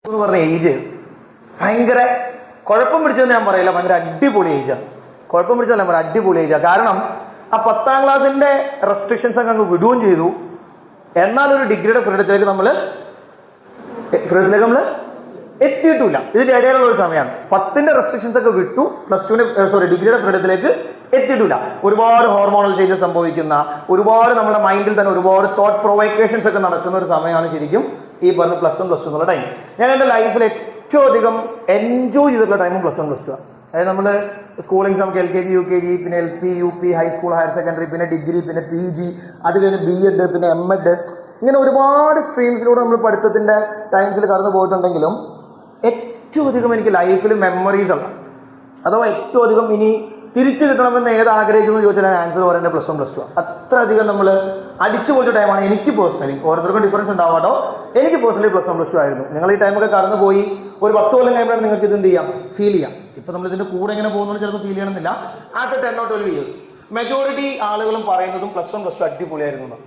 എന്ന് പറഞ്ഞ ഏജ് ഭയങ്കര കുഴപ്പം പിടിച്ചതെന്ന് ഞാൻ പറയില്ല, ഭയങ്കര അടിപൊളി ഏജാണ്. കുഴപ്പം പിടിച്ചതല്ല, പറയാം അടിപൊളി ഏജാണ്. കാരണം ആ 10ാം ക്ലാസ്സിന്റെ റെസ്ട്രിക്ഷൻസ് ഒക്കെ അങ്ങ് വിടുകയും ചെയ്തു. എന്നാൽ ഒരു ഡിഗ്രിയുടെ ഫ്രീഡത്തിലേക്ക് നമ്മൾ എത്തിയിട്ടില്ല. ഇതിന്റെ ഇടയിലുള്ള ഒരു സമയമാണ്. 10ന്റെ റെസ്ട്രിക്ഷൻസ് ഒക്കെ വിട്ടു, ഡിഗ്രിയുടെ ഫ്രീഡത്തിലേക്ക് എത്തിയിട്ടില്ല. ഒരുപാട് ഹോർമോണൽ ചേഞ്ചസ് സംഭവിക്കുന്ന, ഒരുപാട് നമ്മുടെ മൈൻഡിൽ തന്നെ ഒരുപാട് തോട്ട് പ്രൊവോക്കേഷൻസ് ഒക്കെ നടക്കുന്ന ഒരു സമയമാണ് ശരിക്കും ഈ പറഞ്ഞ +1 +2 എന്നുള്ള ടൈം. ഞാൻ എൻ്റെ ലൈഫിൽ ഏറ്റവും അധികം എൻജോയ് ചെയ്തിട്ടുള്ള ടൈമും +1 +2 ആണ്. അതായത് നമ്മൾ സ്കൂളിംഗ് നമുക്ക് LKG UKG, പിന്നെ LP UP, high school, higher secondary, പിന്നെ ഡിഗ്രി, പിന്നെ PG, അത് കഴിഞ്ഞ് BEd, പിന്നെ MEd, ഇങ്ങനെ ഒരുപാട് സ്ട്രീംസിലൂടെ നമ്മൾ പഠിത്തത്തിൻ്റെ ടൈംസിൽ കടന്നു പോയിട്ടുണ്ടെങ്കിലും ഏറ്റവും അധികം എനിക്ക് ലൈഫിൽ മെമ്മറീസ് ഉള്ള, അഥവാ ഏറ്റവും അധികം ഇനി തിരിച്ചു കിട്ടണമെന്ന് ഏത് ആഗ്രഹിക്കുന്നു ചോദിച്ചാൽ ഞാൻ ആൻസർ പറയുന്നത് +1 +2 ആണ്. അത്ര അധികം നമ്മൾ അടിച്ചു പോയ ടൈമാണ് എനിക്ക് പേഴ്സണലി. ഓരോരുത്തർക്കും ഡിഫറൻസ് ഉണ്ടാവാട്ടോ. എനിക്ക് പേഴ്സണലി +1 +2 ആയിരുന്നു. നിങ്ങൾ ഈ ടൈമൊക്കെ കടന്നു പോയി ഒരു 10 കൊല്ലം കഴിയുമ്പോഴാണ് നിങ്ങൾക്ക് ഇത് എന്ത് ചെയ്യാം, ഫീൽ ചെയ്യാം. ഇപ്പൊ നമ്മൾ ഇതിന്റെ കൂടെ എങ്ങനെ പോകുന്നത് ചിലപ്പോൾ ഫീൽ ചെയ്യണമെന്നില്ല. ആഫ്റ്റർ 10 or 12 years മെജോറിറ്റി ആളുകളും പറയുന്നതും +1 +2 അടിപൊളിയായിരുന്നു.